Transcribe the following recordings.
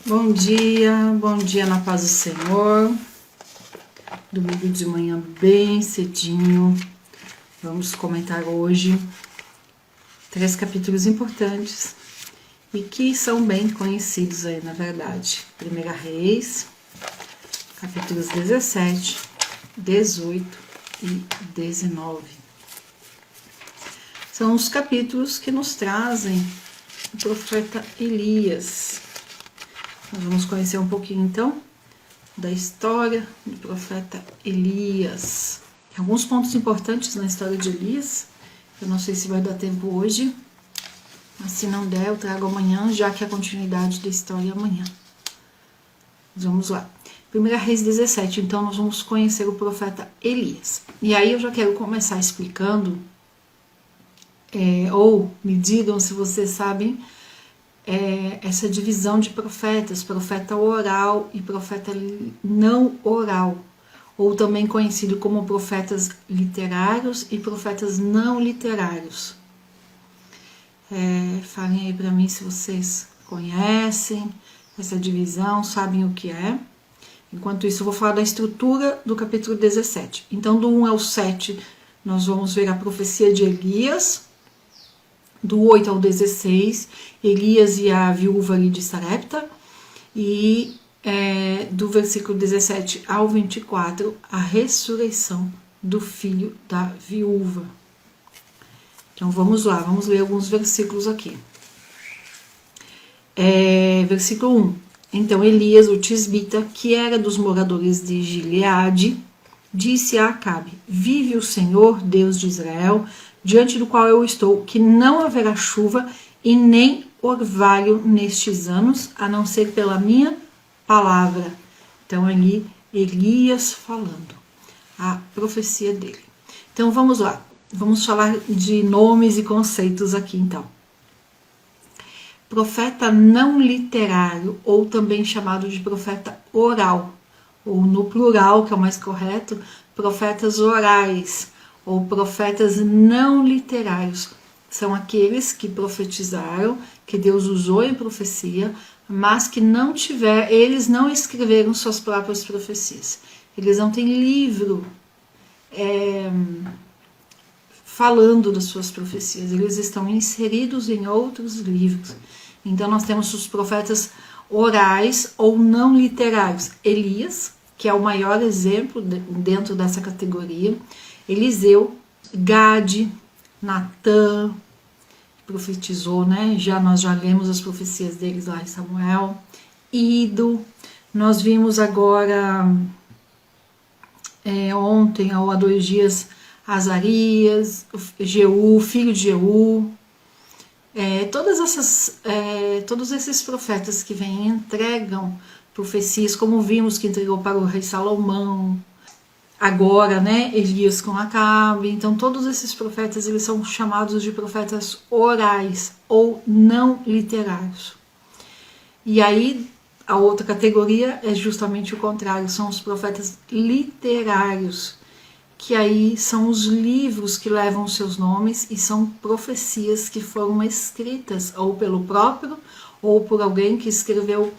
Bom dia na paz do Senhor. Domingo de manhã bem cedinho. Vamos comentar hoje 3 capítulos importantes e que são bem conhecidos aí, na verdade. 1 Reis, capítulos 17, 18 e 19. São os capítulos que nos trazem o profeta Elias. Nós vamos conhecer um pouquinho, então, da história do profeta Elias. Tem alguns pontos importantes na história de Elias. Eu não sei se vai dar tempo hoje, mas se não der, eu trago amanhã, já que a continuidade da história é amanhã. Mas vamos lá. 1 Reis 17, então, nós vamos conhecer o profeta Elias. E aí eu já quero começar explicando, ou me digam se vocês sabem, essa divisão de profetas, profeta oral e profeta não oral, ou também conhecido como profetas literários e profetas não literários. Falem aí para mim se vocês conhecem essa divisão, sabem o que é. Enquanto isso, eu vou falar da estrutura do capítulo 17. Então, do 1 ao 7, nós vamos ver a profecia de Elias. Do 8 ao 16, Elias e a viúva ali de Sarepta. E do versículo 17 ao 24, a ressurreição do filho da viúva. Então vamos lá, vamos ler alguns versículos aqui. Versículo 1. Então Elias, o tisbita, que era dos moradores de Gileade, disse a Acabe: vive o Senhor, Deus de Israel, diante do qual eu estou, que não haverá chuva e nem orvalho nestes anos, a não ser pela minha palavra. Então ali Elias falando, a profecia dele. Então vamos lá, vamos falar de nomes e conceitos aqui então. Profeta não literário, ou também chamado de profeta oral, ou no plural, que é o mais correto, profetas orais, ou profetas não literários. São aqueles que profetizaram, que Deus usou em profecia, mas que eles não escreveram suas próprias profecias. Eles não têm livro falando das suas profecias, eles estão inseridos em outros livros. Então nós temos os profetas orais ou não literários. Elias, que é o maior exemplo dentro dessa categoria. Eliseu, Gade, Natã, profetizou, né? Nós já lemos as profecias deles lá em Samuel. Ido, nós vimos agora ontem ou há 2 dias Azarias, Jeú, filho de Jeú. Todos esses profetas que vêm entregam profecias, como vimos que entregou para o rei Salomão, agora, né, Elias com Acabe. Então todos esses profetas, eles são chamados de profetas orais ou não literários. E aí a outra categoria é justamente o contrário, são os profetas literários, que aí são os livros que levam seus nomes e são profecias que foram escritas ou pelo próprio ou por alguém que escreveu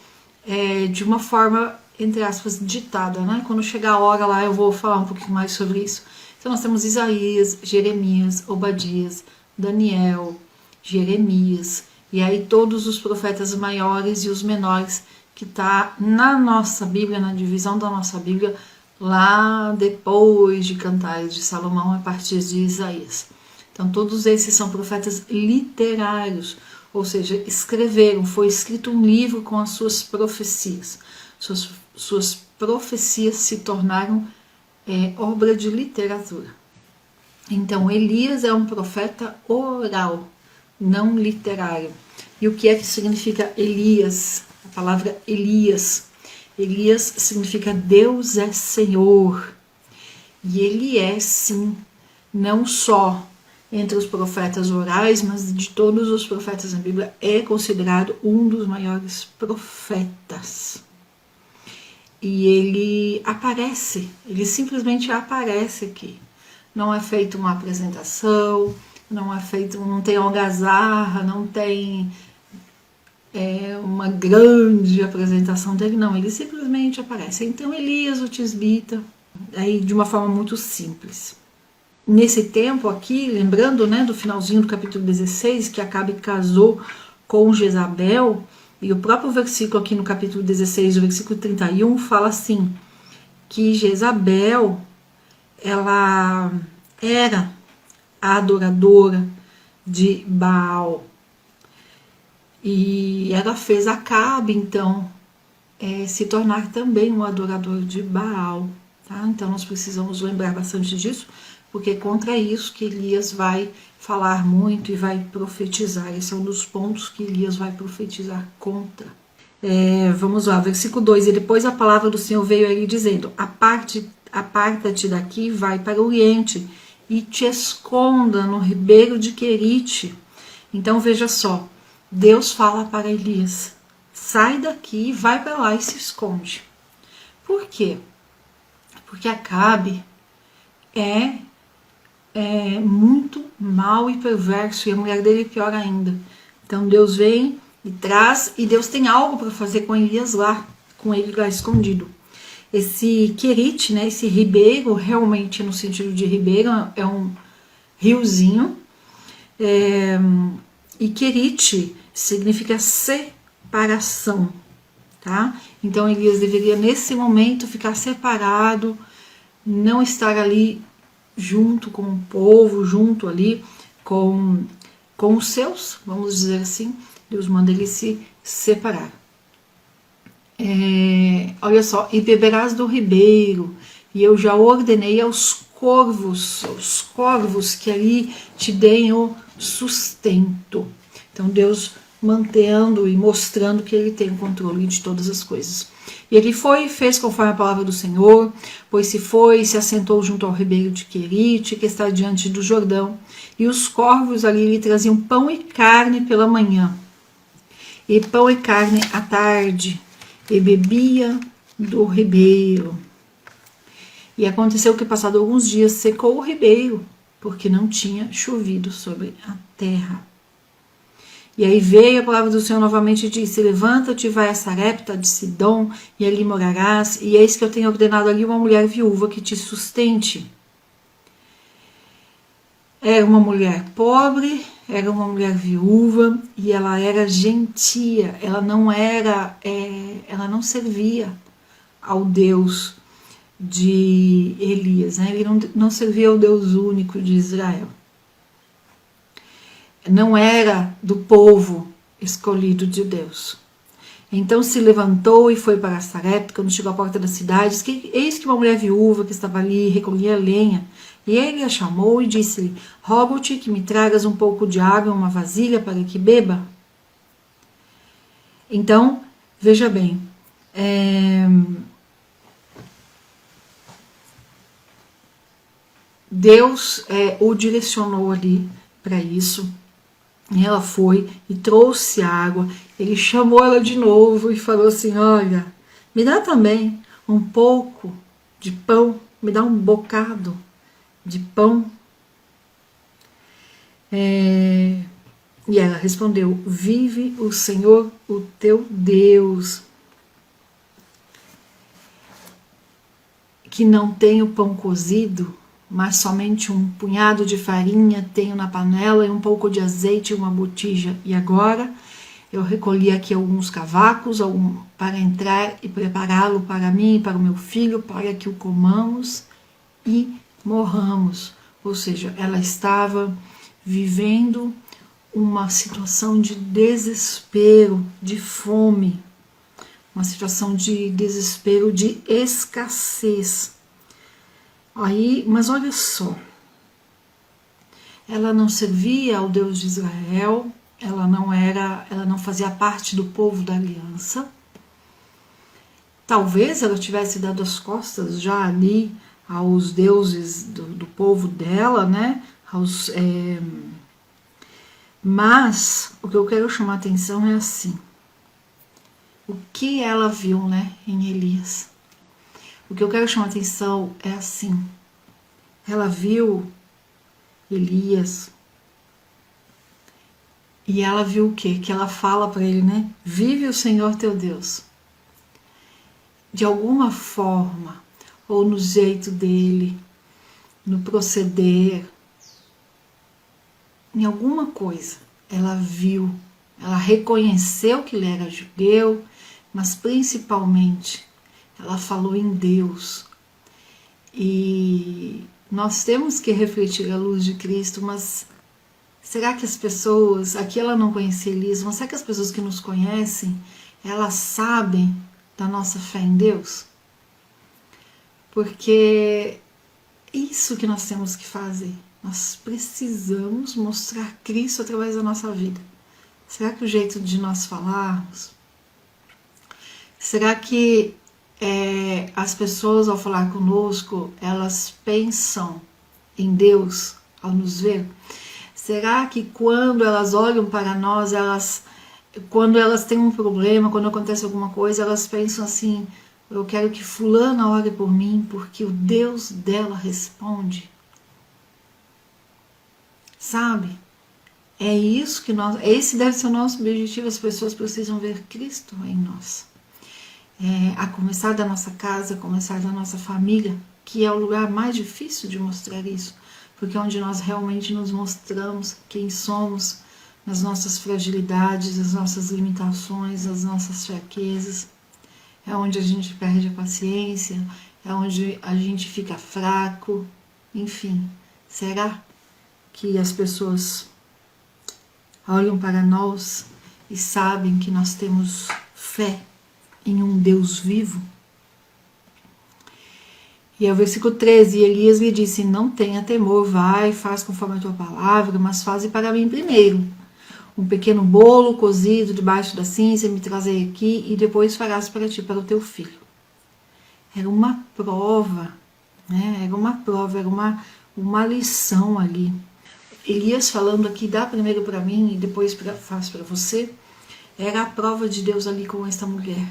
de uma forma, entre aspas, ditada, né? Quando chegar a hora lá eu vou falar um pouquinho mais sobre isso. Então nós temos Isaías, Jeremias, Obadias, Daniel, Jeremias, e aí todos os profetas maiores e os menores que está na nossa Bíblia, na divisão da nossa Bíblia, lá depois de Cantares de Salomão, a partir de Isaías. Então todos esses são profetas literários, ou seja, foi escrito um livro com as suas profecias. Suas profecias se tornaram obra de literatura. Então Elias é um profeta oral, não literário. E o que é que significa Elias? A palavra Elias. Elias significa Deus é Senhor. E ele é, sim, não só entre os profetas orais, mas de todos os profetas na Bíblia, é considerado um dos maiores profetas. E ele simplesmente aparece aqui. Não é feita uma apresentação, não tem algazarra, não tem uma grande apresentação dele, não, ele simplesmente aparece. Então Elias, o tisbita, aí de uma forma muito simples. Nesse tempo aqui, lembrando, né, do finalzinho do capítulo 16, que Acabe casou com Jezabel, e o próprio versículo aqui no capítulo 16, o versículo 31, fala assim, que Jezabel, ela era a adoradora de Baal. E ela fez Acabe, então, se tornar também um adorador de Baal. Tá? Então nós precisamos lembrar bastante disso, porque é contra isso que Elias vai falar muito e vai profetizar. Esse é um dos pontos que Elias vai profetizar contra. Vamos lá, versículo 2. E depois a palavra do Senhor veio a ele dizendo, aparta-te daqui, vai para o oriente e te esconda no ribeiro de Querite. Então veja só, Deus fala para Elias, sai daqui, vai para lá e se esconde. Por quê? Porque Acabe é muito mau e perverso, e a mulher dele é pior ainda. Então Deus vem e traz, e Deus tem algo para fazer com Elias lá, com ele lá escondido. Esse Querite, né, esse ribeiro, realmente no sentido de ribeiro, é um riozinho, e Querite significa separação, tá? Então Elias deveria nesse momento ficar separado, não estar ali junto com o povo, junto ali com os seus, vamos dizer assim. Deus manda ele se separar. Olha só, e beberás do ribeiro, e eu já ordenei aos corvos que ali te deem o sustento. Então Deus mantendo e mostrando que ele tem o controle de todas as coisas. E ele foi e fez conforme a palavra do Senhor, pois se foi e se assentou junto ao ribeiro de Querite, que está diante do Jordão, e os corvos ali lhe traziam pão e carne pela manhã, e pão e carne à tarde, e bebia do ribeiro. E aconteceu que, passado alguns dias, secou o ribeiro, porque não tinha chovido sobre a terra. E aí veio a palavra do Senhor novamente e disse, levanta-te e vai a Sarepta de Sidom, e ali morarás, e eis que eu tenho ordenado ali uma mulher viúva que te sustente. Era uma mulher pobre, era uma mulher viúva, e ela era gentia, ela não servia ao Deus de Elias, né? Ele não servia ao Deus único de Israel. Não era do povo escolhido de Deus. Então se levantou e foi para Sarepta. Quando chegou à porta da cidade, eis que uma mulher viúva que estava ali recolhia lenha. E ele a chamou e disse-lhe, rogo-te que me tragas um pouco de água em uma vasilha para que beba. Então, veja bem, Deus o direcionou ali para isso. E ela foi e trouxe água. Ele chamou ela de novo e falou assim, olha, me dá também um pouco de pão, me dá um bocado de pão. E ela respondeu, vive o Senhor, o teu Deus, que não tenho pão cozido, mas somente um punhado de farinha tenho na panela e um pouco de azeite e uma botija. E agora eu recolhi aqui alguns cavacos para entrar e prepará-lo para mim e para o meu filho, para que o comamos e morramos. Ou seja, ela estava vivendo uma situação de desespero, de fome, uma situação de desespero, de escassez. Aí, mas olha só, ela não servia ao Deus de Israel, ela não fazia parte do povo da aliança. Talvez ela tivesse dado as costas já ali aos deuses do povo dela, né? Mas o que eu quero chamar a atenção é assim, o que ela viu, né, em Elias. O que eu quero chamar a atenção é assim, ela viu Elias E ela viu o quê? Que ela fala para ele, né? Vive o Senhor teu Deus. De alguma forma, ou no jeito dele, no proceder, em alguma coisa, ela viu, ela reconheceu que ele era judeu, mas principalmente ela falou em Deus. E nós temos que refletir a luz de Cristo, mas será que as pessoas, aqui ela não conhecia Elisa, mas será que as pessoas que nos conhecem, elas sabem da nossa fé em Deus? Porque isso que nós temos que fazer. Nós precisamos mostrar Cristo através da nossa vida. Será que o jeito de nós falarmos? Será que as pessoas ao falar conosco, elas pensam em Deus ao nos ver? Será que quando elas olham para nós, quando elas têm um problema, quando acontece alguma coisa, elas pensam assim, eu quero que fulana ore por mim, porque o Deus dela responde? Sabe? É isso que esse deve ser o nosso objetivo, as pessoas precisam ver Cristo em nós. A começar da nossa casa, a começar da nossa família, que é o lugar mais difícil de mostrar isso, porque é onde nós realmente nos mostramos quem somos, nas nossas fragilidades, as nossas limitações, as nossas fraquezas. É onde a gente perde a paciência, é onde a gente fica fraco, enfim. Será que as pessoas olham para nós e sabem que nós temos fé em um Deus vivo? E é o versículo 13, e Elias lhe disse, não tenha temor, vai, faz conforme a tua palavra, mas faze para mim primeiro um pequeno bolo cozido debaixo da cinza, me trazei aqui, e depois farás para ti, para o teu filho. Era uma prova, né? Era uma prova, era uma lição ali. Elias falando aqui, dá primeiro para mim e depois faz para você, era a prova de Deus ali com esta mulher.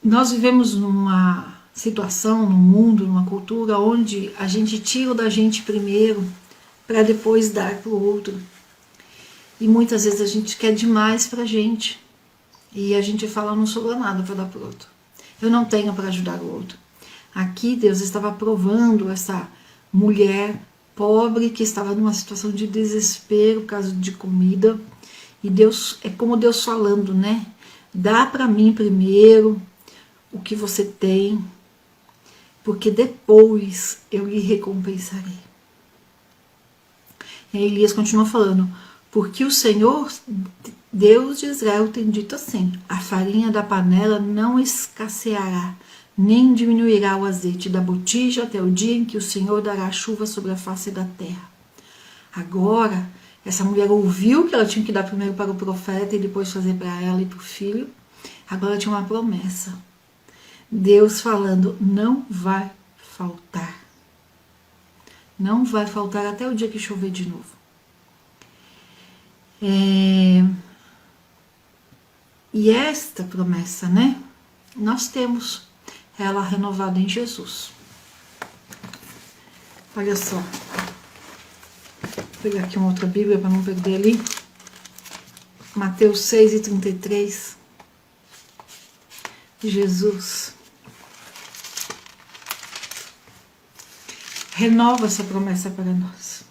Nós vivemos numa situação, num mundo, numa cultura onde a gente tira da gente primeiro para depois dar para o outro. E muitas vezes a gente quer demais para a gente. E a gente fala, não sobrou nada para dar para o outro. Eu não tenho para ajudar o outro. Aqui Deus estava provando essa mulher pobre que estava numa situação de desespero por causa de comida. E Deus, é como Deus falando, né? Dá para mim primeiro o que você tem, porque depois eu lhe recompensarei. E aí Elias continua falando, porque o Senhor, Deus de Israel, tem dito assim, a farinha da panela não escasseará, nem diminuirá o azeite da botija até o dia em que o Senhor dará chuva sobre a face da terra. Agora, essa mulher ouviu que ela tinha que dar primeiro para o profeta e depois fazer para ela e para o filho. Agora tinha uma promessa. Deus falando, não vai faltar. Não vai faltar até o dia que chover de novo. E esta promessa, né? Nós temos ela renovada em Jesus. Olha só. Vou pegar aqui uma outra Bíblia para não perder ali. Mateus 6:33. Jesus renova essa promessa para nós.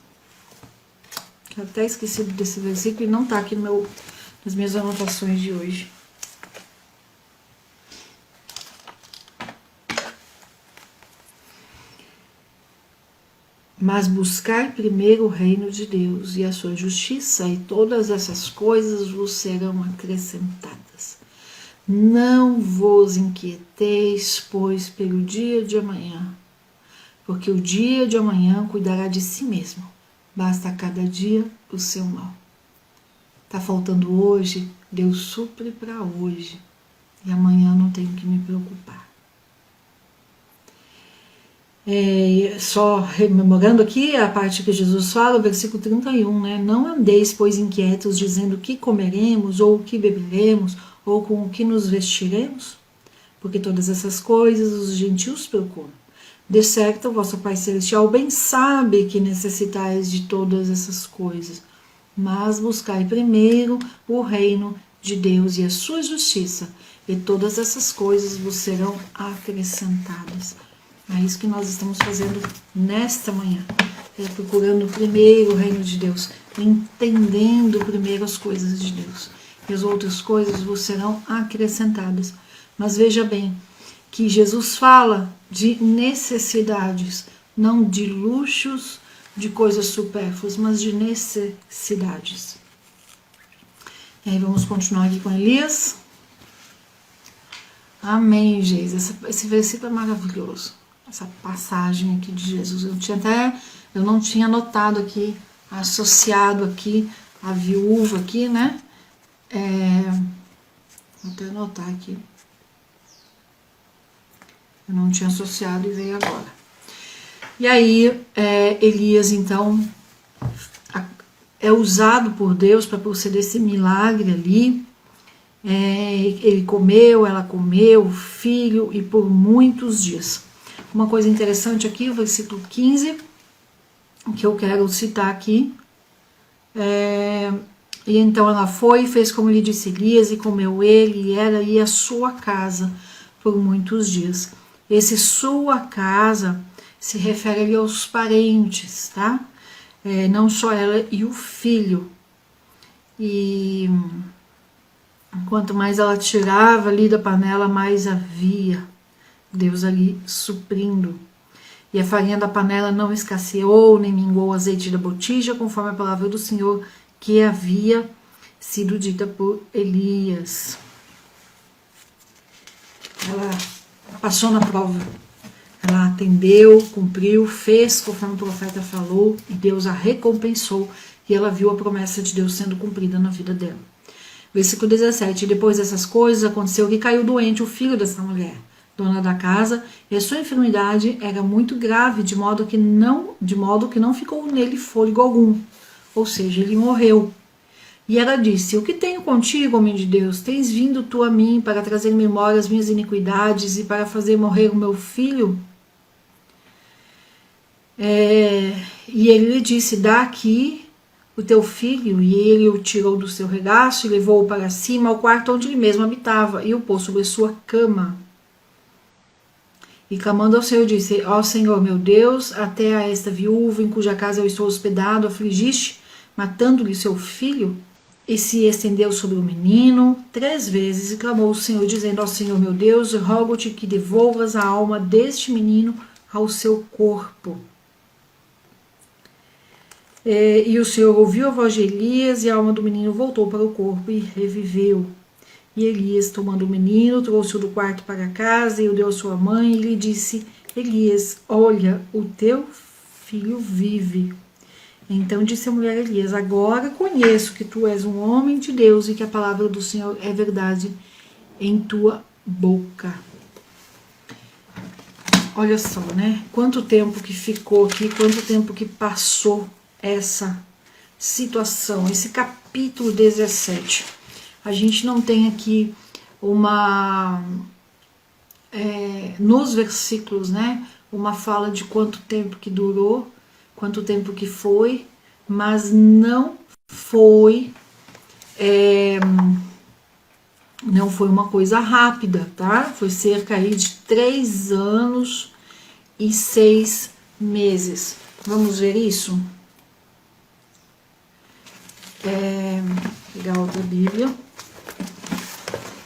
Eu até esqueci desse versículo e não está aqui nas minhas anotações de hoje. Mas buscar primeiro o reino de Deus e a sua justiça, e todas essas coisas vos serão acrescentadas. Não vos inquieteis, pois, pelo dia de amanhã, porque o dia de amanhã cuidará de si mesmo. Basta a cada dia o seu mal. Está faltando hoje, Deus supre para hoje. E amanhã não tenho que me preocupar. Só rememorando aqui a parte que Jesus fala, o versículo 31, né? Não andeis, pois, inquietos, dizendo o que comeremos, ou o que beberemos, ou com o que nos vestiremos, porque todas essas coisas os gentios procuram. De certo, o vosso Pai Celestial bem sabe que necessitais de todas essas coisas, mas buscai primeiro o reino de Deus e a sua justiça, e todas essas coisas vos serão acrescentadas. É isso que nós estamos fazendo nesta manhã, procurando primeiro o reino de Deus, entendendo primeiro as coisas de Deus, e as outras coisas vos serão acrescentadas. Mas veja bem, que Jesus fala de necessidades, não de luxos, de coisas supérfluas, mas de necessidades. E aí vamos continuar aqui com Elias. Amém, Jesus. Esse versículo é maravilhoso. Essa passagem aqui de Jesus. Eu não tinha notado aqui, associado aqui a viúva aqui, né? Vou até anotar aqui. Eu não tinha associado e veio agora. E aí, Elias, então, é usado por Deus para proceder esse milagre ali. Ele comeu, ela comeu, o filho, e por muitos dias. Uma coisa interessante aqui, o versículo 15, que eu quero citar aqui. E então ela foi e fez como lhe disse Elias, e comeu ele, e ela e a sua casa por muitos dias. Esse sua casa se refere ali aos parentes, tá? Não só ela e o filho. E quanto mais ela tirava ali da panela, mais havia Deus ali suprindo. E a farinha da panela não escasseou, nem minguou o azeite da botija, conforme a palavra do Senhor que havia sido dita por Elias. Ela passou na prova, ela atendeu, cumpriu, fez conforme o profeta falou, e Deus a recompensou, e ela viu a promessa de Deus sendo cumprida na vida dela. Versículo 17, depois dessas coisas aconteceu que caiu doente o filho dessa mulher, dona da casa, e a sua enfermidade era muito grave, de modo que não ficou nele fôlego algum, ou seja, ele morreu. E ela disse, o que tenho contigo, homem de Deus? Tens vindo tu a mim para trazer memória as minhas iniquidades e para fazer morrer o meu filho? E ele lhe disse, dá aqui o teu filho. E ele o tirou do seu regaço e levou-o para cima ao quarto onde ele mesmo habitava e o pôs sobre sua cama. E clamando ao Senhor disse, ó Senhor meu Deus, até a esta viúva em cuja casa eu estou hospedado, afligiste, matando-lhe seu filho? E se estendeu sobre o menino 3 vezes e clamou ao Senhor, dizendo, ó Senhor meu Deus, rogo-te que devolvas a alma deste menino ao seu corpo. E o Senhor ouviu a voz de Elias, e a alma do menino voltou para o corpo e reviveu. E Elias, tomando o menino, trouxe-o do quarto para casa e o deu à sua mãe, e lhe disse, Elias, olha, o teu filho vive. Então disse a mulher a Elias, agora conheço que tu és um homem de Deus e que a palavra do Senhor é verdade em tua boca. Olha só, né? Quanto tempo que ficou aqui, quanto tempo que passou essa situação, esse capítulo 17. A gente não tem aqui nos versículos, né? Uma fala de quanto tempo que durou, quanto tempo que foi, mas não foi uma coisa rápida, tá? Foi cerca aí de 3 anos e 6 meses. Vamos ver isso? Pegar outra Bíblia.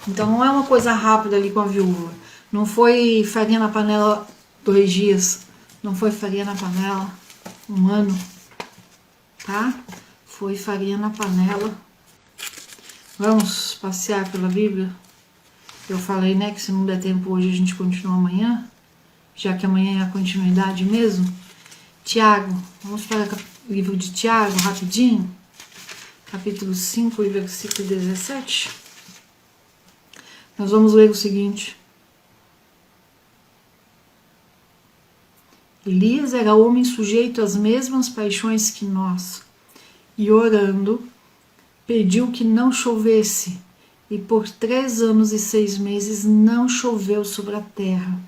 Então não é uma coisa rápida ali com a viúva. Não foi farinha na panela 2 dias. Não foi farinha na panela 1 ano, tá? Foi farinha na panela. Vamos passear pela Bíblia? Eu falei, né, que se não der tempo hoje a gente continua amanhã, já que amanhã é a continuidade mesmo. Tiago, vamos para o livro de Tiago, rapidinho. Capítulo 5 e versículo 17. Nós vamos ler o seguinte. Elias era homem sujeito às mesmas paixões que nós, e orando, pediu que não chovesse, e por 3 anos e 6 meses não choveu sobre a terra.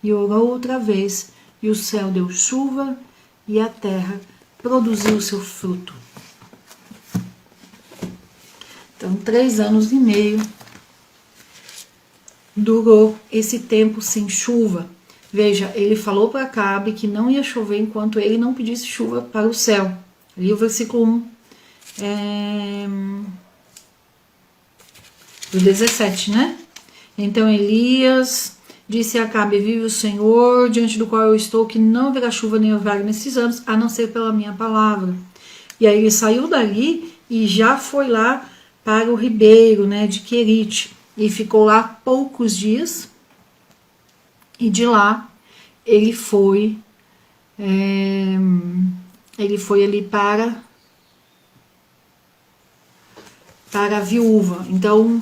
E orou outra vez, e o céu deu chuva, e a terra produziu o seu fruto. Então, 3 anos e meio durou esse tempo sem chuva. Veja, ele falou para Acabe que não ia chover enquanto ele não pedisse chuva para o céu. Ali o versículo 1 do 17, né? Então Elias disse a Acabe: vive o Senhor, diante do qual eu estou, que não haverá chuva nem orvalho nesses anos, a não ser pela minha palavra. E aí ele saiu dali e já foi lá para o ribeiro, né, de Querite, e ficou lá poucos dias, e de lá ele foi ali para a viúva. Então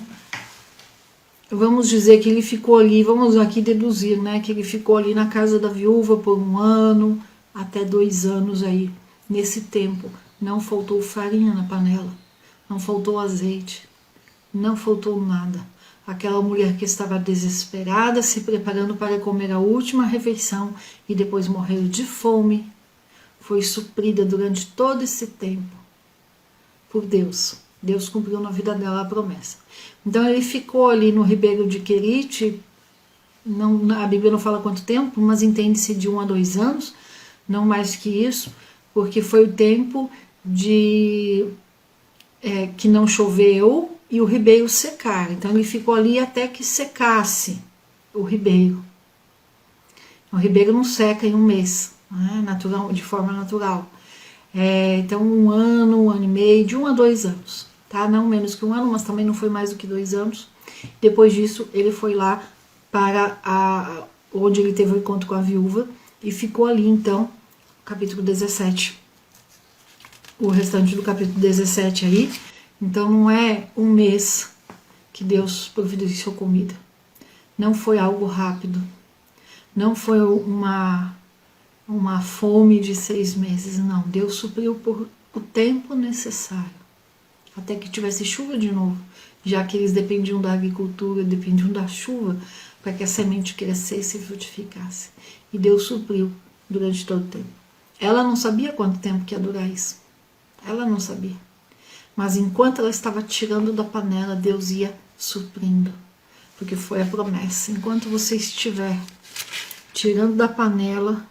vamos dizer que ele ficou ali, vamos aqui deduzir, né, que ele ficou ali na casa da viúva por 1 ano, até 2 anos aí. Nesse tempo não faltou farinha na panela, não faltou azeite, não faltou nada. Aquela mulher que estava desesperada, se preparando para comer a última refeição e depois morrer de fome, foi suprida durante todo esse tempo por Deus. Deus cumpriu na vida dela a promessa. Então ele ficou ali no ribeiro de Querite, a Bíblia não fala quanto tempo, mas entende-se de 1 a 2 anos, não mais que isso, porque foi o tempo que não choveu e o ribeiro secar. Então ele ficou ali até que secasse o ribeiro. O ribeiro não seca em 1 mês, né? De forma natural. Então 1 ano, 1 ano e meio, de 1 a 2 anos, tá? Não menos que 1 ano, mas também não foi mais do que 2 anos. Depois disso ele foi lá para onde ele teve o encontro com a viúva e ficou ali. Então, capítulo 17, o restante do capítulo 17 aí. Então não é 1 mês que Deus providenciou comida, não foi algo rápido, não foi uma fome de 6 meses, não. Deus supriu por o tempo necessário, até que tivesse chuva de novo, já que eles dependiam da agricultura, dependiam da chuva, para que a semente crescesse e frutificasse. E Deus supriu durante todo o tempo. Ela não sabia quanto tempo que ia durar isso, ela não sabia. Mas enquanto ela estava tirando da panela, Deus ia suprindo, porque foi a promessa. Enquanto você estiver tirando da panela,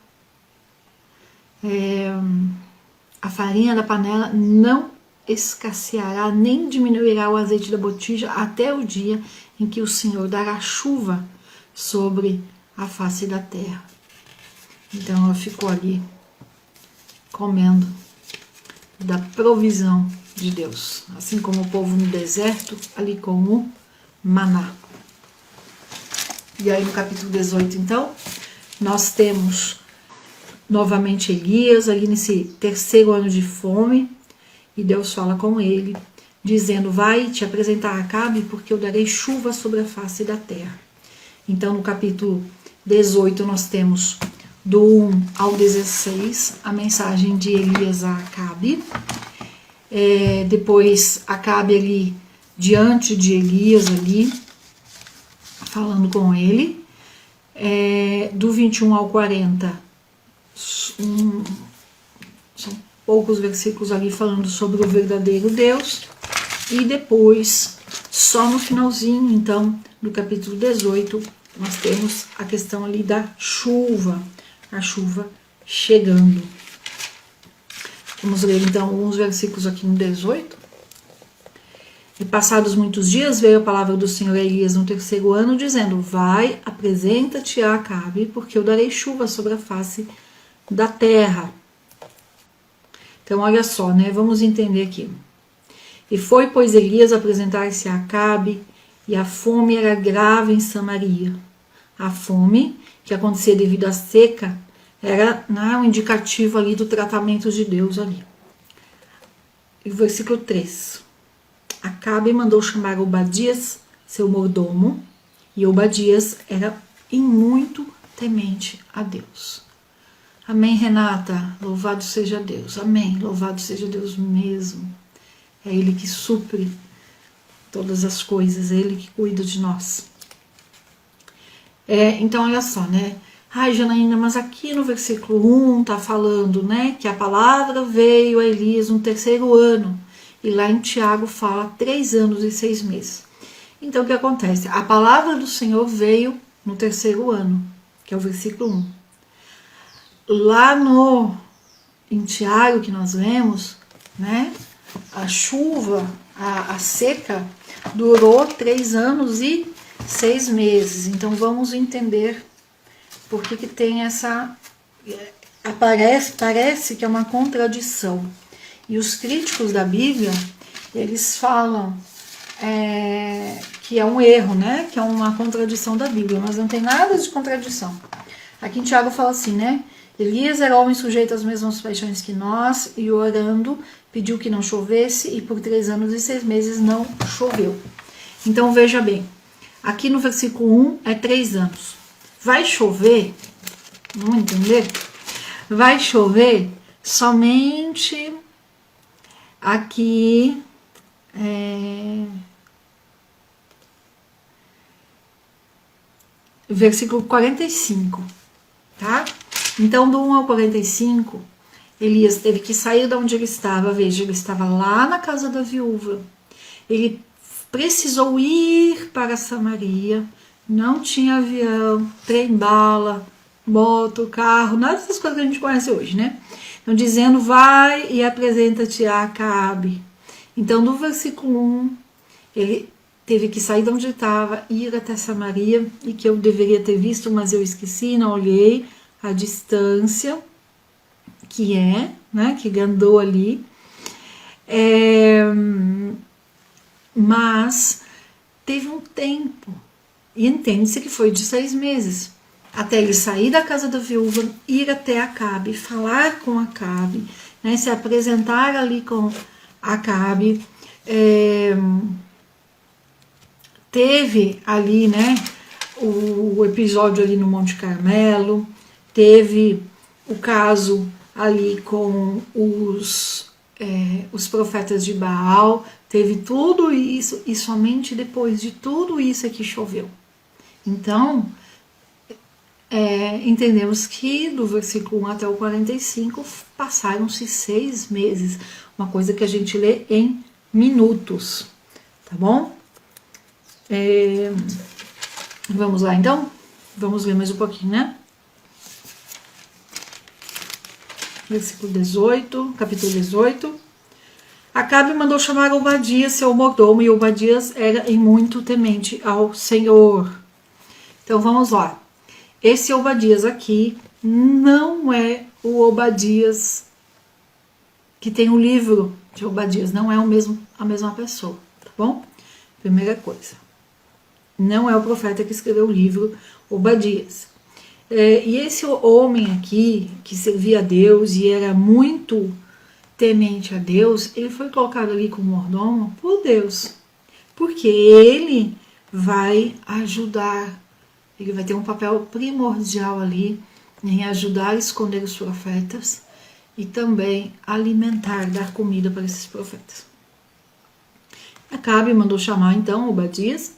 a farinha da panela não escasseará, nem diminuirá o azeite da botija, até o dia em que o Senhor dará chuva sobre a face da terra. Então ela ficou ali comendo da provisão de Deus, assim como o povo no deserto, ali com o maná. E aí no capítulo 18, então, nós temos novamente Elias, ali nesse 3º ano de fome, e Deus fala com ele, dizendo: vai te apresentar a Acabe, porque eu darei chuva sobre a face da terra. Então no capítulo 18 nós temos do 1 ao 16 a mensagem de Elias a Acabe. Depois Acabe ali diante de Elias ali, falando com ele. Do 21 ao 40, são poucos versículos ali falando sobre o verdadeiro Deus. E depois, só no finalzinho, então, do capítulo 18, nós temos a questão ali da chuva, a chuva chegando. Vamos ler então alguns versículos aqui no 18. E passados muitos dias veio a palavra do Senhor a Elias no 3º ano, dizendo: vai, apresenta-te a Acabe, porque eu darei chuva sobre a face da terra. Então olha só, né? Vamos entender aqui. E foi, pois, Elias apresentar-se a Acabe, e a fome era grave em Samaria. A fome que acontecia devido à seca era um indicativo ali do tratamento de Deus ali. E o versículo 3. Acabe mandou chamar Obadias, seu mordomo, e Obadias era em muito temente a Deus. Amém, Renata? Louvado seja Deus. Amém. Louvado seja Deus mesmo. É Ele que supre todas as coisas, é Ele que cuida de nós. Então, olha só, né? Ai, Janaína, mas aqui no versículo 1 tá falando, né, que a palavra veio a Elias no 3º ano. E lá em Tiago fala 3 anos e 6 meses. Então o que acontece? A palavra do Senhor veio no 3º ano, que é o versículo 1. Lá em Tiago que nós lemos, né, a chuva, a seca durou 3 anos e 6 meses. Então vamos entender por que tem essa... Parece que é uma contradição. E os críticos da Bíblia, eles falam que é um erro, né? Que é uma contradição da Bíblia, mas não tem nada de contradição. Aqui em Tiago fala assim, né? Elias era homem sujeito às mesmas paixões que nós, e orando, pediu que não chovesse, e por 3 anos e 6 meses não choveu. Então veja bem, aqui no versículo 1 é 3 anos. Vai chover, vamos entender? Vai chover somente aqui, versículo 45, tá? Então, do 1 ao 45, Elias teve que sair de onde ele estava. Veja, ele estava lá na casa da viúva. Ele precisou ir para Samaria. Não tinha avião, trem-bala, moto, carro, nada dessas coisas que a gente conhece hoje, né? Então, dizendo, vai e apresenta-te a Acabe. Então, no versículo 1, ele teve que sair de onde estava, ir até Samaria, e que eu deveria ter visto, mas eu esqueci, não olhei a distância que né, que andou ali. Mas teve um tempo, e entende-se que foi de 6 meses, até ele sair da casa da viúva, ir até Acabe, falar com Acabe, né, se apresentar ali com Acabe. Teve ali, né, o episódio ali no Monte Carmelo, teve o caso ali com os profetas de Baal, teve tudo isso, e somente depois de tudo isso é que choveu. Então, entendemos que do versículo 1 até o 45 passaram-se 6 meses, uma coisa que a gente lê em minutos, tá bom? Vamos lá então? Vamos ler mais um pouquinho, né? Versículo 18, capítulo 18. Acabe mandou chamar Obadias, seu mordomo, e Obadias era em muito temente ao Senhor. Então vamos lá. Esse Obadias aqui não é o Obadias que tem o livro de Obadias, não é a mesma pessoa, tá bom? Primeira coisa. Não é o profeta que escreveu o livro Obadias. E esse homem aqui, que servia a Deus e era muito temente a Deus, ele foi colocado ali como mordomo por Deus. Porque ele vai ajudar, ele vai ter um papel primordial ali em ajudar a esconder os profetas e também alimentar, dar comida para esses profetas. Acabe mandou chamar então Obadias.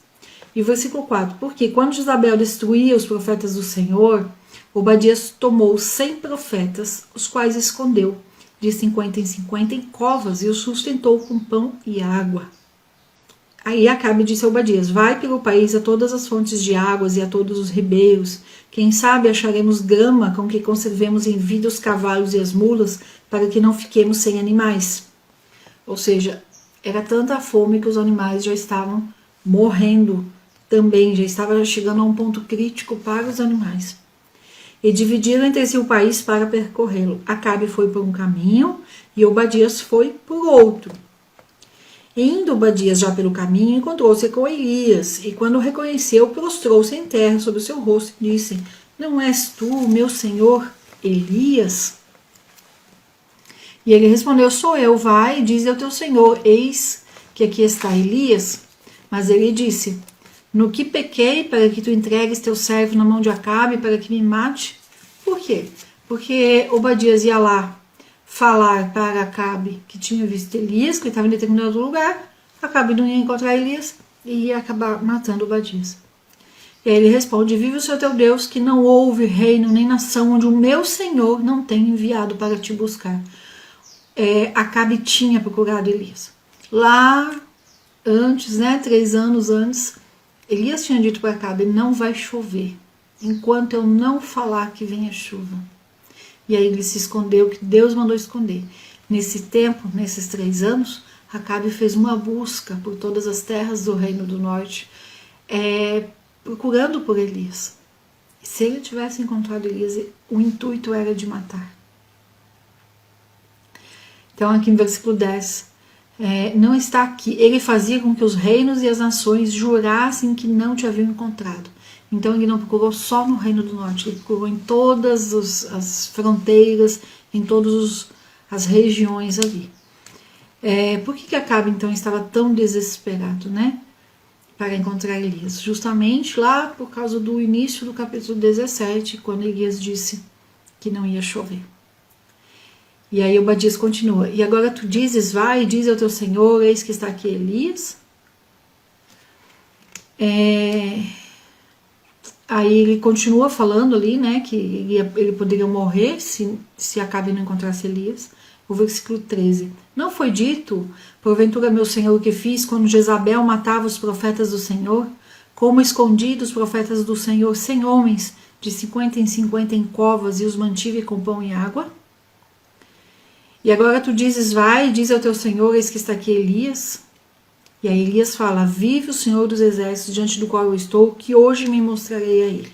E o versículo 4, porque quando Jezabel destruía os profetas do Senhor, Obadias tomou 100 profetas, os quais escondeu de 50 em 50 em covas e os sustentou com pão e água. Aí Acabe disse a Obadias, vai pelo país a todas as fontes de águas e a todos os ribeiros, quem sabe acharemos grama com que conservemos em vida os cavalos e as mulas, para que não fiquemos sem animais. Ou seja, era tanta fome que os animais já estavam morrendo também, já estava chegando a um ponto crítico para os animais. E dividiram entre si o país para percorrê-lo. Acabe foi por um caminho e Obadias foi por outro. Indo Obadias já pelo caminho, encontrou-se com Elias, e quando o reconheceu, prostrou-se em terra sobre o seu rosto e disse, não és tu, meu senhor Elias? E ele respondeu, sou eu, vai e dize ao teu senhor, eis que aqui está Elias. Mas ele disse, no que pequei para que tu entregues teu servo na mão de Acabe para que me mate? Por quê? Porque Obadias ia lá falar para Acabe que tinha visto Elias, que estava em determinado lugar, Acabe não ia encontrar Elias e ia acabar matando Obadias. E aí ele responde: vive o Senhor teu Deus, que não houve reino nem nação onde o meu Senhor não tem enviado para te buscar. Acabe tinha procurado Elias. Lá antes, 3 anos antes, Elias tinha dito para Acabe: não vai chover enquanto eu não falar que venha chuva. E aí ele se escondeu, que Deus mandou esconder. Nesse tempo, nesses 3 anos, Acabe fez uma busca por todas as terras do Reino do Norte, procurando por Elias. E se ele tivesse encontrado Elias, o intuito era de matar. Então aqui no versículo 10, não está aqui. Ele fazia com que os reinos e as nações jurassem que não te haviam encontrado. Então ele não procurou só no Reino do Norte, ele procurou em todas as fronteiras, em todas as regiões ali. Por que Acabe então estava tão desesperado, para encontrar Elias? Justamente lá por causa do início do capítulo 17, quando Elias disse que não ia chover. E aí Obadias continua: e agora tu dizes, vai e diz ao teu Senhor, eis que está aqui Elias. Aí ele continua falando ali, que ele poderia morrer se Acabe não encontrasse Elias. O versículo 13. Não foi dito, porventura, meu Senhor, o que fiz quando Jezabel matava os profetas do Senhor? Como escondi dos profetas do Senhor 100 homens, de 50 em 50 em covas, e os mantive com pão e água? E agora tu dizes, vai e diz ao teu Senhor, eis que está aqui Elias. E aí Elias fala: vive o Senhor dos exércitos, diante do qual eu estou, que hoje me mostrarei a ele.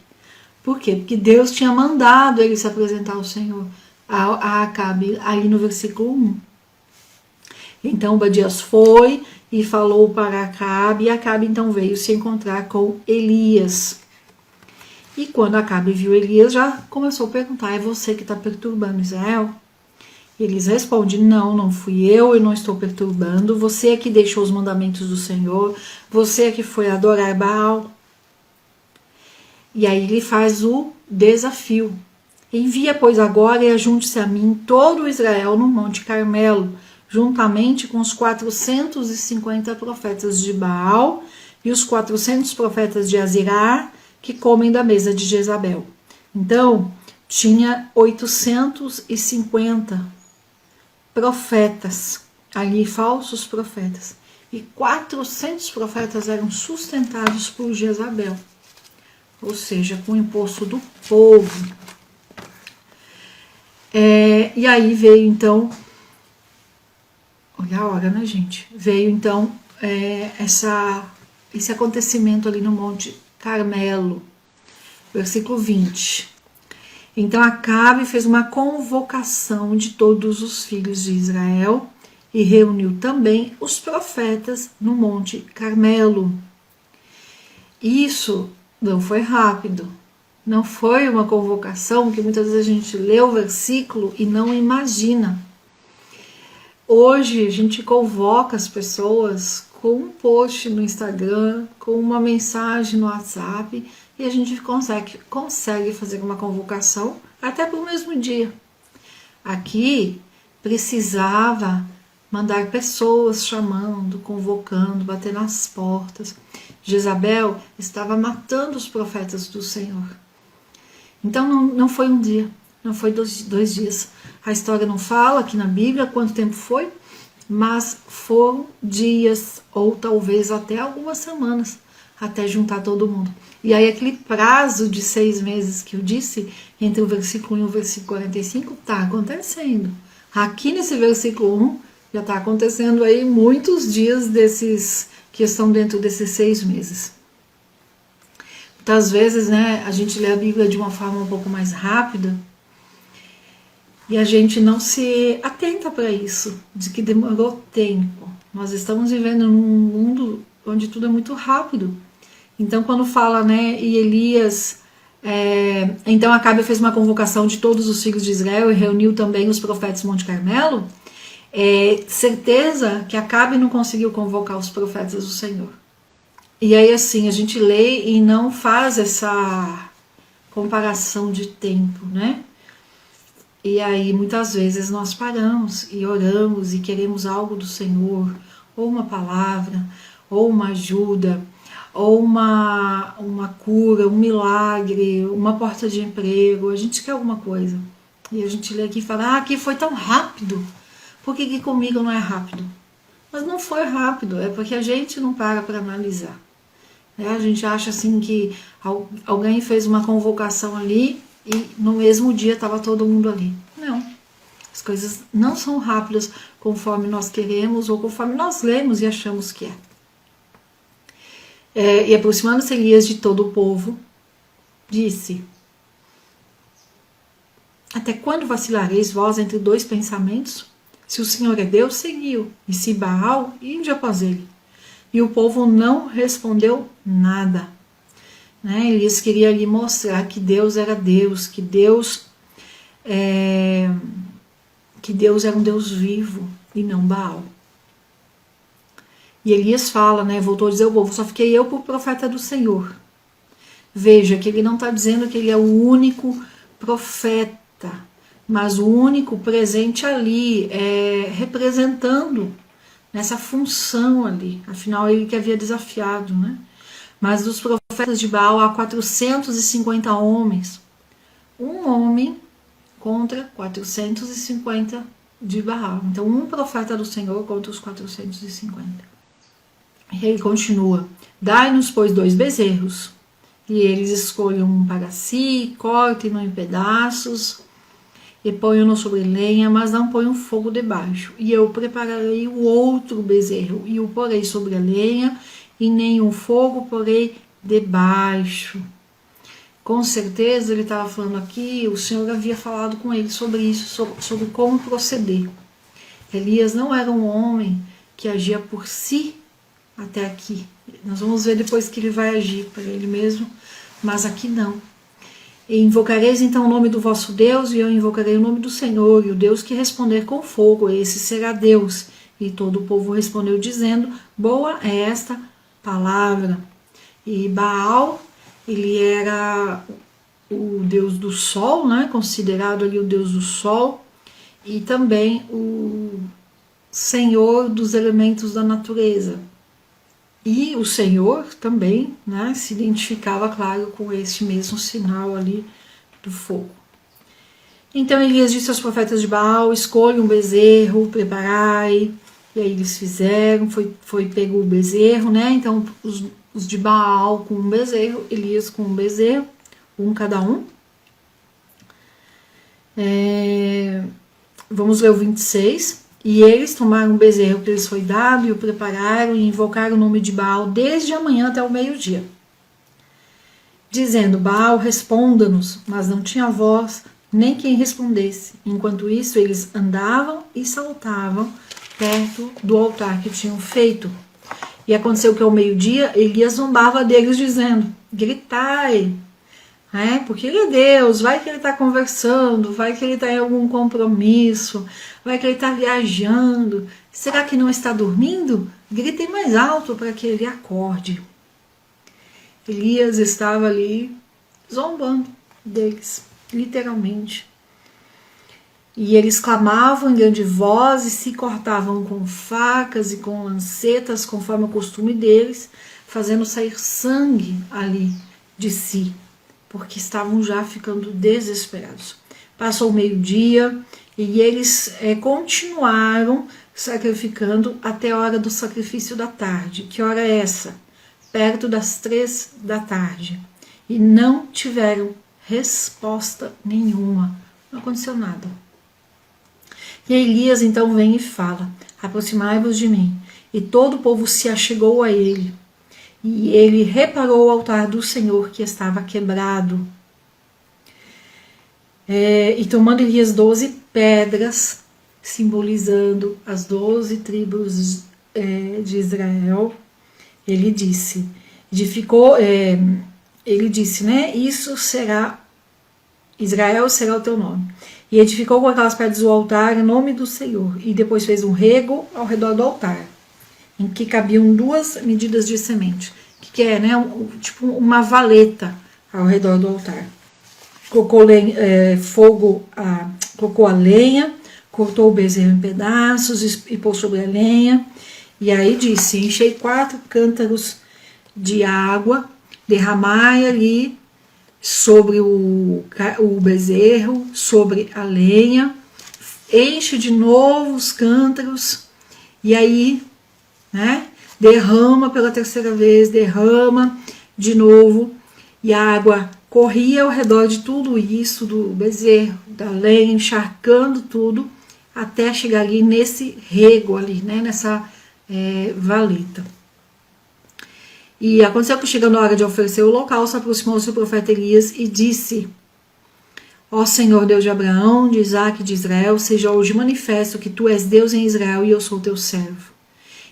Por quê? Porque Deus tinha mandado ele se apresentar ao Senhor, a Acabe, aí no versículo 1. Então Obadias foi e falou para Acabe, e Acabe então veio se encontrar com Elias. E quando Acabe viu Elias, já começou a perguntar: é você que está perturbando Israel? Eles respondem: não fui eu não estou perturbando, você é que deixou os mandamentos do Senhor, você é que foi adorar Baal. E aí ele faz o desafio: envia, pois, agora e ajunte-se a mim todo o Israel no Monte Carmelo, juntamente com os 450 profetas de Baal e os 400 profetas de Azirá, que comem da mesa de Jezabel. Então, tinha 850 profetas ali, falsos profetas, e 400 profetas eram sustentados por Jezabel, ou seja, com o imposto do povo. E aí veio então, olha a hora, gente? Veio então esse acontecimento ali no Monte Carmelo, versículo 20. Então Acabe fez uma convocação de todos os filhos de Israel e reuniu também os profetas no Monte Carmelo. Isso não foi rápido, não foi uma convocação que muitas vezes a gente lê o versículo e não imagina. Hoje a gente convoca as pessoas com um post no Instagram, com uma mensagem no WhatsApp, e a gente consegue fazer uma convocação até para o mesmo dia. Aqui precisava mandar pessoas chamando, convocando, bater nas portas. Jezabel estava matando os profetas do Senhor. Então não foi um dia, não foi 2 dias. A história não fala aqui na Bíblia quanto tempo foi, mas foram dias ou talvez até algumas semanas até juntar todo mundo. E aí aquele prazo de 6 meses que eu disse, entre o versículo 1 e o versículo 45, está acontecendo. Aqui nesse versículo 1, já está acontecendo aí muitos dias que estão dentro desses 6 meses. Muitas vezes, a gente lê a Bíblia de uma forma um pouco mais rápida e a gente não se atenta para isso, de que demorou tempo. Nós estamos vivendo num mundo onde tudo é muito rápido. Então quando fala, e Elias, então Acabe fez uma convocação de todos os filhos de Israel e reuniu também os profetas do Monte Carmelo, certeza que Acabe não conseguiu convocar os profetas do Senhor. E aí assim, a gente lê e não faz essa comparação de tempo, E aí muitas vezes nós paramos e oramos e queremos algo do Senhor, ou uma palavra, ou uma ajuda, ou uma cura, um milagre, uma porta de emprego, a gente quer alguma coisa. E a gente lê aqui e fala, aqui foi tão rápido, por que comigo não é rápido? Mas não foi rápido, é porque a gente não para analisar. A gente acha assim que alguém fez uma convocação ali e no mesmo dia estava todo mundo ali. Não, as coisas não são rápidas conforme nós queremos ou conforme nós lemos e achamos que é. E aproximando-se Elias de todo o povo, disse: até quando vacilareis vós entre dois pensamentos? Se o Senhor é Deus, seguiu, e se Baal, ide após ele. E o povo não respondeu nada. Elias queria lhe mostrar que Deus era Deus, que Deus era um Deus vivo e não Baal. E Elias fala, voltou a dizer ao povo, só fiquei eu por profeta do Senhor. Veja que ele não está dizendo que ele é o único profeta, mas o único presente ali, representando nessa função ali. Afinal, ele que havia desafiado, Mas dos profetas de Baal há 450 homens. Um homem contra 450 de Baal. Então, um profeta do Senhor contra os 450. E ele continua: dai-nos, pois, 2 bezerros, e eles escolham um para si, cortem-no em pedaços, e ponham-no sobre lenha, mas não ponham fogo debaixo. E eu prepararei o outro bezerro, e o porei sobre a lenha, e nenhum fogo porei debaixo. Com certeza ele estava falando aqui, o Senhor havia falado com ele sobre isso, sobre como proceder. Elias não era um homem que agia por si até aqui. Nós vamos ver depois que ele vai agir para ele mesmo, mas aqui não. E invocareis então o nome do vosso Deus, e eu invocarei o nome do Senhor, e o Deus que responder com fogo, esse será Deus. E todo o povo respondeu dizendo: boa é esta palavra. E Baal, ele era o deus do sol, considerado ali o deus do sol, e também o senhor dos elementos da natureza. E o Senhor também se identificava, claro, com este mesmo sinal ali do fogo. Então Elias disse aos profetas de Baal: escolham um bezerro, preparai. E aí eles fizeram, foi pego o bezerro, Então os de Baal com um bezerro, Elias com um bezerro, um cada um. Vamos ler o 26. E eles tomaram o bezerro que lhes foi dado e o prepararam e invocaram o nome de Baal desde a manhã até o meio-dia, dizendo: Baal, responda-nos. Mas não tinha voz, nem quem respondesse. Enquanto isso, eles andavam e saltavam perto do altar que tinham feito. E aconteceu que ao meio-dia, Elias zombava deles, dizendo: gritai, porque ele é Deus, vai que ele está conversando, vai que ele está em algum compromisso, vai que ele está viajando, será que não está dormindo? Gritem mais alto para que ele acorde. Elias estava ali zombando deles, literalmente. E eles clamavam em grande voz e se cortavam com facas e com lancetas, conforme o costume deles, fazendo sair sangue ali de si, porque estavam já ficando desesperados. Passou o meio-dia e eles continuaram sacrificando até a hora do sacrifício da tarde. Que hora é essa? Perto das 3 da tarde. E não tiveram resposta nenhuma. Não aconteceu nada. E Elias então vem e fala: aproximai-vos de mim. E todo o povo se achegou a ele. E ele reparou o altar do Senhor que estava quebrado. E tomando Elias 12 pedras, simbolizando as 12 tribos de Israel, ele disse, isso será, Israel será o teu nome. E edificou com aquelas pedras o altar em nome do Senhor. E depois fez um rego ao redor do altar, em que cabiam 2 medidas de semente, que é tipo uma valeta ao redor do altar. Colocou colocou a lenha, cortou o bezerro em pedaços e pôs sobre a lenha. E aí disse: enchei 4 cântaros de água, derramai ali sobre o bezerro, sobre a lenha, enche de novo os cântaros, e aí, né, derrama pela terceira vez, derrama de novo, e a água corria ao redor de tudo isso, do bezerro, da lenha, encharcando tudo, até chegar ali nesse rego ali, né, nessa valeta. E aconteceu que, chegando a hora de oferecer o holocausto, aproximou-se o profeta Elias e disse: Ó Senhor Deus de Abraão, de Isaque e de Israel, seja hoje manifesto que tu és Deus em Israel e eu sou teu servo,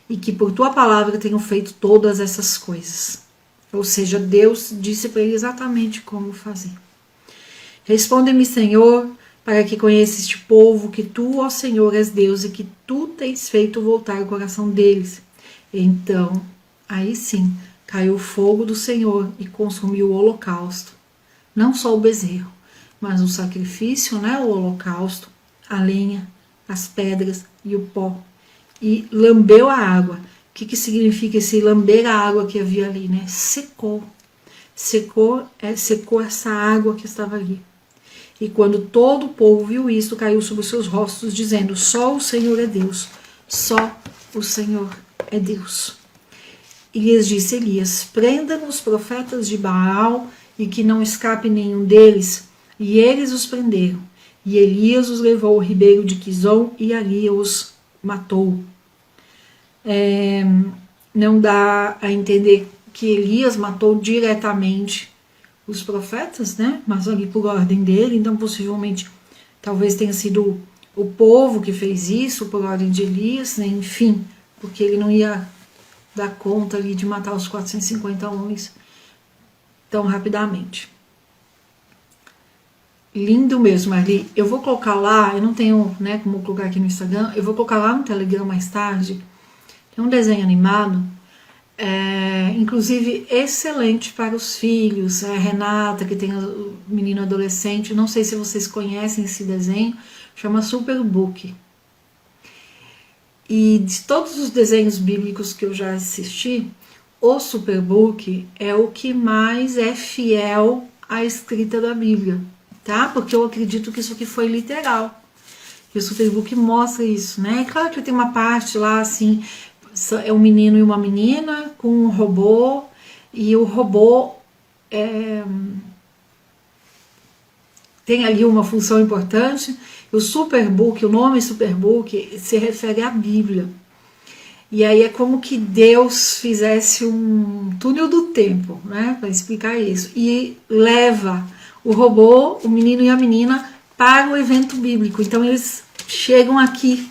e que por tua palavra tenho feito todas essas coisas. Ou seja, Deus disse para ele exatamente como fazer. Responde-me, Senhor, para que conheça este povo, que tu, ó Senhor, és Deus e que tu tens feito voltar o coração deles. Então, aí sim, caiu o fogo do Senhor e consumiu o holocausto. Não só o bezerro, mas o sacrifício, né, o holocausto, a lenha, as pedras e o pó. E lambeu a água. O que significa esse lamber a água que havia ali, né? Secou. Secou essa água que estava ali. E quando todo o povo viu isso, caiu sobre os seus rostos, dizendo: só o Senhor é Deus. Só o Senhor é Deus. E lhes disse Elias: prenda-nos os profetas de Baal, e que não escape nenhum deles. E eles os prenderam. E Elias os levou ao ribeiro de Quizon, e ali os matou. Não dá a entender que Elias matou diretamente os profetas, né? Mas ali por ordem dele. Então possivelmente talvez tenha sido o povo que fez isso por ordem de Elias, né? Enfim, porque ele não ia dar conta ali de matar os 450 homens tão rapidamente. Lindo mesmo, Marli. Eu vou colocar lá, eu não tenho, né, como colocar aqui no Instagram, eu vou colocar lá no Telegram mais tarde. Tem um desenho animado, inclusive excelente para os filhos. A Renata, que tem o menino adolescente, não sei se vocês conhecem esse desenho, chama Superbook. E de todos os desenhos bíblicos que eu já assisti, o Superbook é o que mais é fiel à escrita da Bíblia, tá? Porque eu acredito que isso aqui foi literal. E o Superbook mostra isso, né? Claro que tem uma parte lá, assim, é um menino e uma menina com um robô, e o robô tem ali uma função importante. O Superbook, o nome Superbook, se refere à Bíblia. E aí é como que Deus fizesse um túnel do tempo, né, para explicar isso. E leva o robô, o menino e a menina para o evento bíblico. Então eles chegam aqui.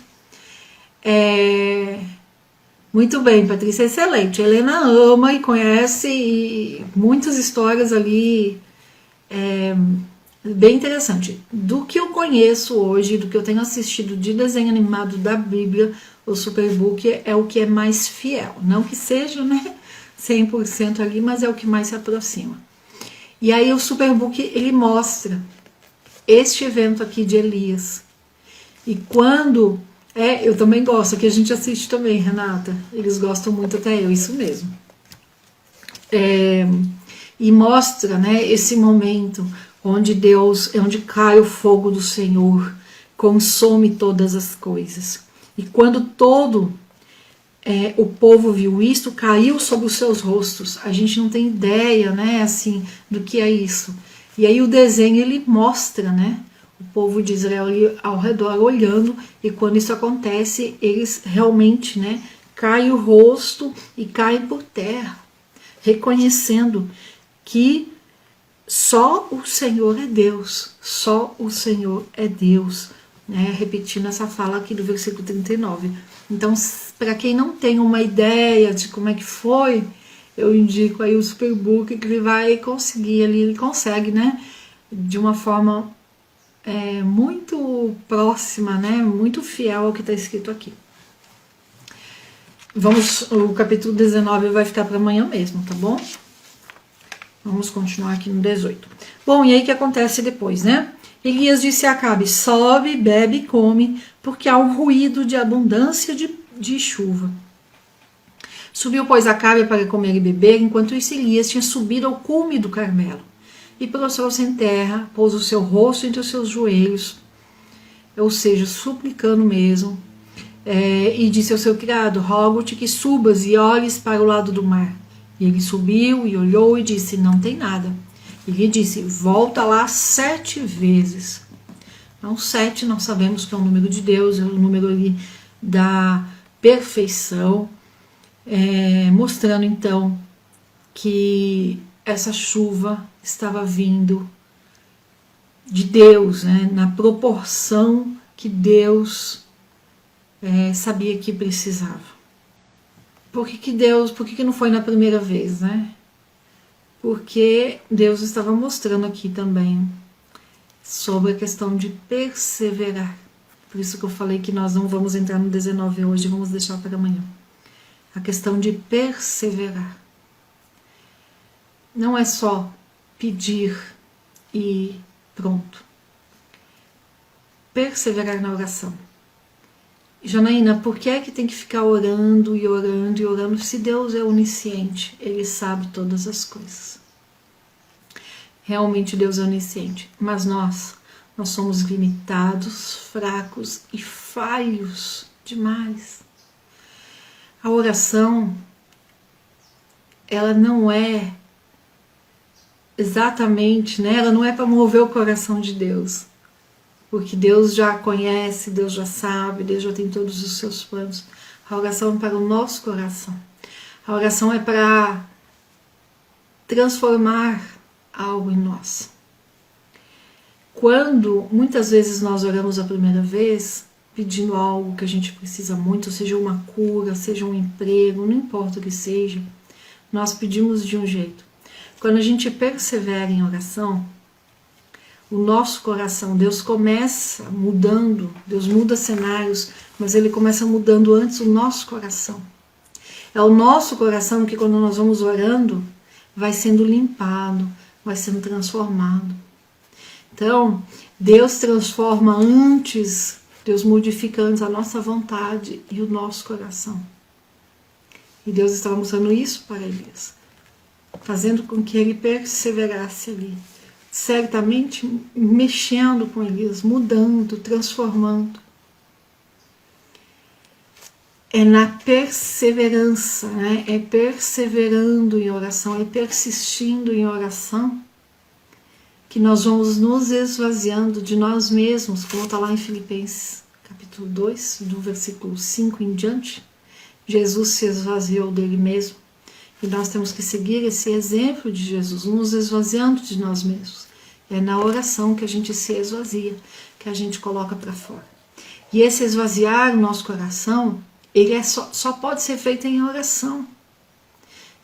Muito bem, Patrícia, excelente. Helena ama e conhece muitas histórias ali, bem interessante. Do que eu conheço hoje, do que eu tenho assistido de desenho animado da Bíblia, o Superbook é o que é mais fiel. Não que seja, né, 100% ali, mas é o que mais se aproxima. E aí o Superbook, ele mostra este evento aqui de Elias. E quando... eu também gosto, que a gente assiste também, Renata. Eles gostam muito, até eu, isso mesmo. E mostra, né, esse momento onde onde cai o fogo do Senhor, consome todas as coisas. E quando todo o povo viu isto, caiu sobre os seus rostos. A gente não tem ideia, né, assim, do que é isso. E aí o desenho, ele mostra, né, o povo de Israel ali ao redor olhando, e quando isso acontece, eles realmente, né, caem o rosto e caem por terra, reconhecendo que só o Senhor é Deus, só o Senhor é Deus, né, repetindo essa fala aqui do versículo 39. Então, para quem não tem uma ideia de como é que foi, eu indico aí o Superbook, que ele vai conseguir ali, ele consegue, né, de uma forma muito próxima, né, muito fiel ao que está escrito aqui. O capítulo 19 vai ficar para amanhã mesmo, tá bom? Vamos continuar aqui no 18. Bom, e aí o que acontece depois, né? Elias disse a Acabe: sobe, bebe e come, porque há um ruído de abundância de chuva. Subiu, pois, Acabe para comer e beber, enquanto isso Elias tinha subido ao cume do Carmelo. E prostrou-se em terra, pôs o seu rosto entre os seus joelhos, ou seja, suplicando mesmo, e disse ao seu criado: rogo-te que subas e olhes para o lado do mar. E ele subiu e olhou e disse: não tem nada. E lhe disse: volta lá 7 vezes. Então, 7 nós sabemos que é o número de Deus, é o número ali da perfeição, mostrando então que essa chuva estava vindo de Deus, né, na proporção que Deus sabia que precisava. Por que não foi na primeira vez, né? Porque Deus estava mostrando aqui também sobre a questão de perseverar. Por isso que eu falei que nós não vamos entrar no 19 hoje, vamos deixar para amanhã. A questão de perseverar. Não é só pedir e pronto. Perseverar na oração. Janaína, por que é que tem que ficar orando e orando e orando se Deus é onisciente? Ele sabe todas as coisas. Realmente Deus é onisciente. Mas nós somos limitados, fracos e falhos demais. A oração, ela não é exatamente, né? Ela não é para mover o coração de Deus. Porque Deus já conhece, Deus já sabe, Deus já tem todos os seus planos. A oração é para o nosso coração. A oração é para transformar algo em nós. Quando muitas vezes nós oramos a primeira vez, pedindo algo que a gente precisa muito, seja uma cura, seja um emprego, não importa o que seja, nós pedimos de um jeito. Quando a gente persevera em oração, o nosso coração, Deus começa mudando, Deus muda cenários, mas Ele começa mudando antes o nosso coração. É o nosso coração que, quando nós vamos orando, vai sendo limpado, vai sendo transformado. Então, Deus transforma antes, Deus modifica antes a nossa vontade e o nosso coração. E Deus estava mostrando isso para Elias, fazendo com que ele perseverasse ali. Certamente mexendo com Elias, mudando, transformando. É na perseverança, né? É perseverando em oração, é persistindo em oração, que nós vamos nos esvaziando de nós mesmos, como está lá em Filipenses, capítulo 2, do versículo 5 em diante. Jesus se esvaziou dele mesmo. E nós temos que seguir esse exemplo de Jesus, nos esvaziando de nós mesmos. É na oração que a gente se esvazia, que a gente coloca para fora. E esse esvaziar o nosso coração, ele só pode ser feito em oração.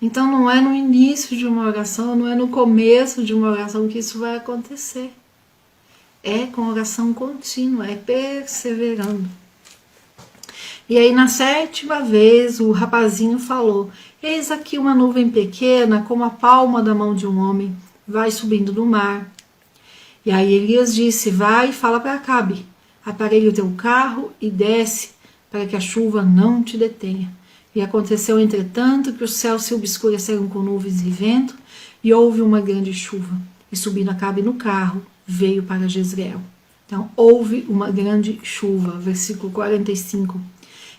Então não é no início de uma oração, não é no começo de uma oração que isso vai acontecer. É com oração contínua, é perseverando. E aí na 7ª vez o rapazinho falou: eis aqui uma nuvem pequena, como a palma da mão de um homem, vai subindo do mar. E aí Elias disse: vai e fala para Acabe, aparelha o teu carro e desce, para que a chuva não te detenha. E aconteceu, entretanto, que os céus se obscureceram com nuvens e vento, e houve uma grande chuva. E subindo Acabe no carro, veio para Jezreel. Então, houve uma grande chuva. Versículo 45.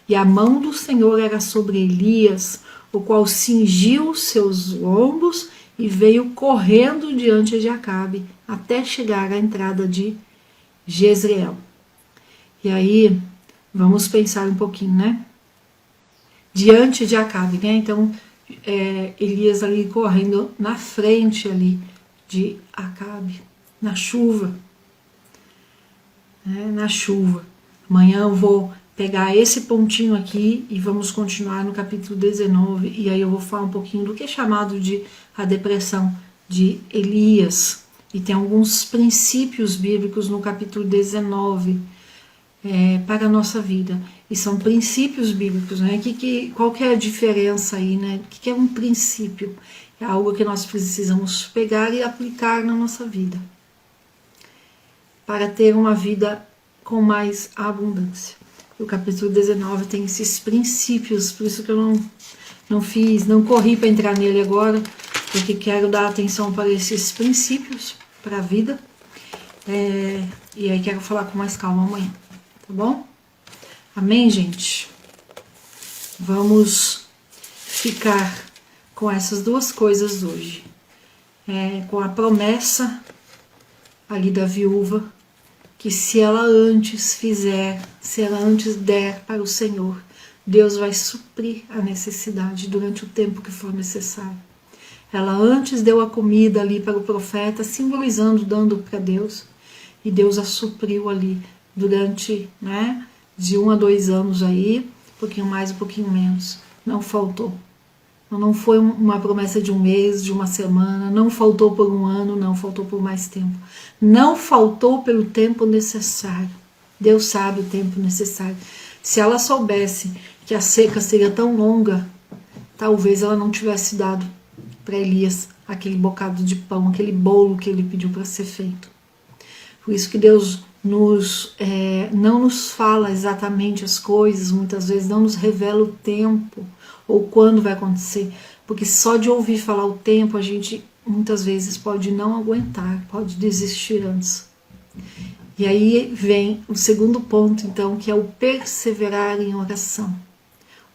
E a mão do Senhor era sobre Elias, o qual cingiu os seus lombos e veio correndo diante de Acabe, até chegar à entrada de Jezreel. E aí, vamos pensar um pouquinho, né? Diante de Acabe, né? Então, Elias ali correndo na frente ali de Acabe, na chuva. Né? Na chuva. Amanhã eu vou pegar esse pontinho aqui e vamos continuar no capítulo 19, e aí eu vou falar um pouquinho do que é chamado de a depressão de Elias. E tem alguns princípios bíblicos no capítulo 19 para a nossa vida. E são princípios bíblicos, né? Qual que é a diferença aí, né? O que é um princípio? É algo que nós precisamos pegar e aplicar na nossa vida, para ter uma vida com mais abundância. O capítulo 19 tem esses princípios, por isso que eu não corri para entrar nele agora, porque quero dar atenção para esses princípios, para a vida. E aí quero falar com mais calma amanhã, tá bom? Amém, gente? Vamos ficar com essas duas coisas hoje. Com a promessa ali da viúva, que se ela antes fizer, se ela antes der para o Senhor, Deus vai suprir a necessidade durante o tempo que for necessário. Ela antes deu a comida ali para o profeta, simbolizando, dando para Deus, e Deus a supriu ali durante, de 1 a 2 anos aí, um pouquinho mais, um pouquinho menos. Não faltou. Não foi uma promessa de um mês, de uma semana, não faltou por um ano, não faltou por mais tempo. Não faltou pelo tempo necessário. Deus sabe o tempo necessário. Se ela soubesse que a seca seria tão longa, talvez ela não tivesse dado para Elias aquele bocado de pão, aquele bolo que ele pediu para ser feito. Por isso que Deus não nos fala exatamente as coisas, muitas vezes não nos revela o tempo ou quando vai acontecer, porque só de ouvir falar o tempo a gente muitas vezes pode não aguentar, pode desistir antes. E aí vem o segundo ponto, então, que é o perseverar em oração.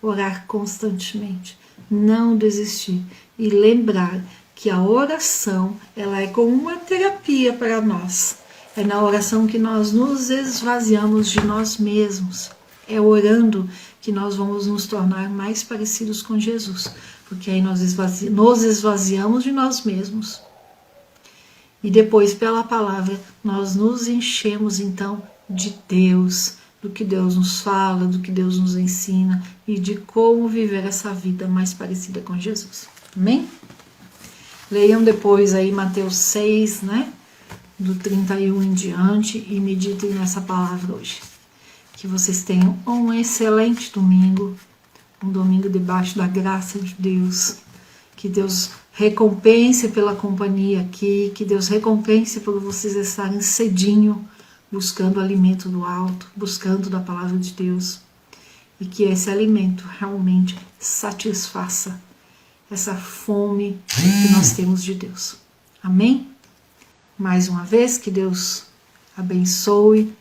Orar constantemente, não desistir e lembrar que a oração, ela é como uma terapia para nós. É na oração que nós nos esvaziamos de nós mesmos. É orando que nós vamos nos tornar mais parecidos com Jesus, porque aí nós nos esvaziamos de nós mesmos. E depois, pela palavra, nós nos enchemos então de Deus, do que Deus nos fala, do que Deus nos ensina e de como viver essa vida mais parecida com Jesus. Amém? Leiam depois aí Mateus 6, do 31 em diante, e meditem nessa palavra hoje. Que vocês tenham um excelente domingo, um domingo debaixo da graça de Deus. Que Deus recompense pela companhia aqui, que Deus recompense por vocês estarem cedinho, buscando o alimento do alto, buscando da palavra de Deus. E que esse alimento realmente satisfaça essa fome que nós temos de Deus. Amém? Mais uma vez, que Deus abençoe